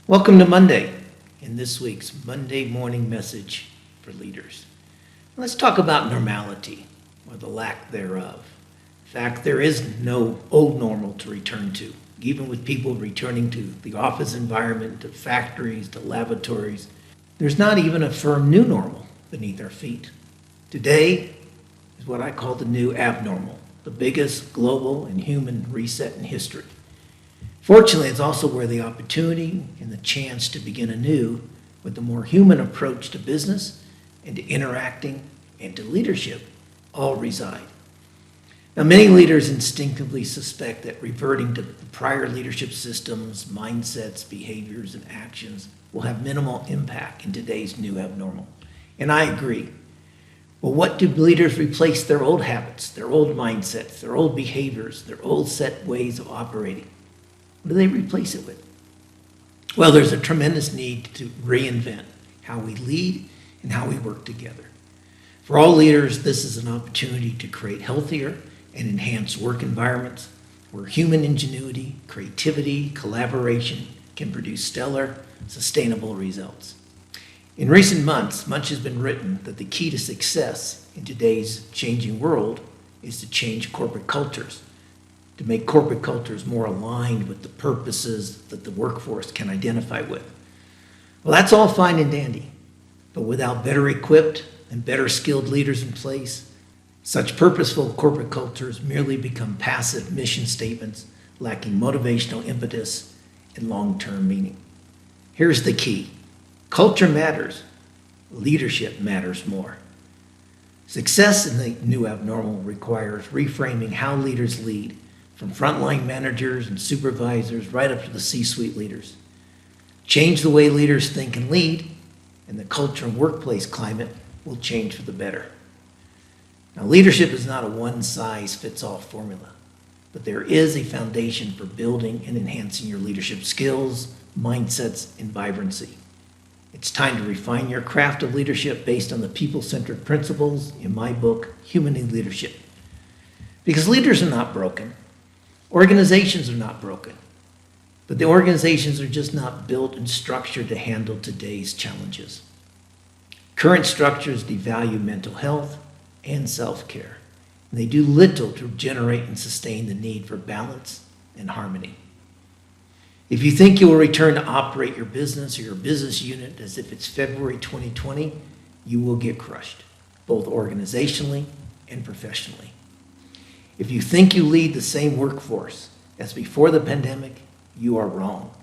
Welcome to Monday, in this week's Monday morning message for leaders. Let's talk about normality, or the lack thereof. In fact, there is no old normal to return to, even with people returning to the office environment, to factories, to lavatories. There's not even a firm new normal beneath our feet. Today is what I call the new abnormal, the biggest global and human reset in history. Fortunately, it's also where the opportunity and the chance to begin anew with a more human approach to business and to interacting and to leadership all reside. Now, many leaders instinctively suspect that reverting to the prior leadership systems, mindsets, behaviors, and actions will have minimal impact in today's new abnormal. And I agree. Well, what do leaders replace their old habits, their old mindsets, their old behaviors, their old set ways of operating? What do they replace it with? Well, there's a tremendous need to reinvent how we lead and how we work together. For all leaders, this is an opportunity to create healthier and enhanced work environments where human ingenuity, creativity, collaboration can produce stellar, sustainable results. In recent months, much has been written that the key to success in today's changing world is to change corporate cultures, to make corporate cultures more aligned with the purposes that the workforce can identify with. Well, that's all fine and dandy, but without better equipped and better skilled leaders in place, such purposeful corporate cultures merely become passive mission statements lacking motivational impetus and long-term meaning. Here's the key. Culture matters. Leadership matters more. Success in the new abnormal requires reframing how leaders lead, from frontline managers and supervisors right up to the C-suite leaders. Change the way leaders think and lead, and the culture and workplace climate will change for the better. Now, leadership is not a one-size-fits-all formula, but there is a foundation for building and enhancing your leadership skills, mindsets, and vibrancy. It's time to refine your craft of leadership based on the people-centered principles in my book, Human in Leadership. Because leaders are not broken. Organizations are not broken, but the organizations are just not built and structured to handle today's challenges. Current structures devalue mental health and self-care, and they do little to generate and sustain the need for balance and harmony. If you think you will return to operate your business or your business unit as if it's February 2020, you will get crushed, both organizationally and professionally. If you think you lead the same workforce as before the pandemic, you are wrong.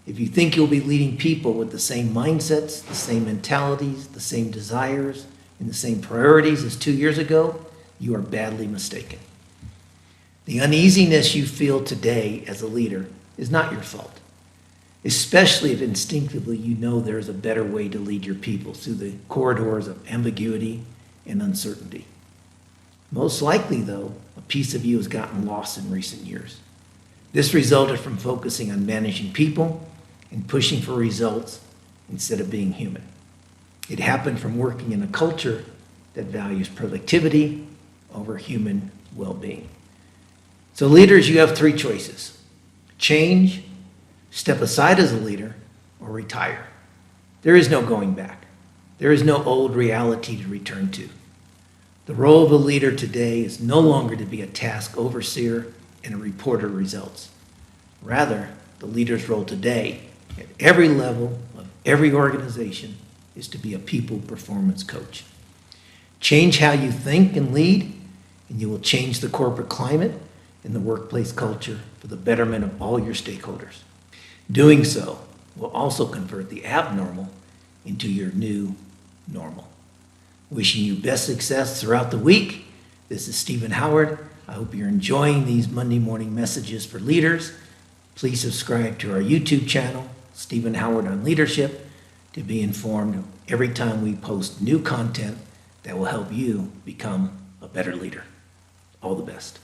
If you think you'll be leading people with the same mindsets, the same mentalities, the same desires, and the same priorities as 2 years ago, you are badly mistaken. The uneasiness you feel today as a leader is not your fault, especially if instinctively you know there is a better way to lead your people through the corridors of ambiguity and uncertainty. Most likely, though, a piece of you has gotten lost in recent years. This resulted from focusing on managing people and pushing for results instead of being human. It happened from working in a culture that values productivity over human well-being. So leaders, you have three choices: change, step aside as a leader, or retire. There is no going back. There is no old reality to return to. The role of a leader today is no longer to be a task overseer and a reporter of results. Rather, the leader's role today, at every level of every organization, is to be a people performance coach. Change how you think and lead, and you will change the corporate climate and the workplace culture for the betterment of all your stakeholders. Doing so will also convert the abnormal into your new normal. Wishing you best success throughout the week. This is Stephen Howard. I hope you're enjoying these Monday morning messages for leaders. Please subscribe to our YouTube channel, Stephen Howard on Leadership, to be informed every time we post new content that will help you become a better leader. All the best.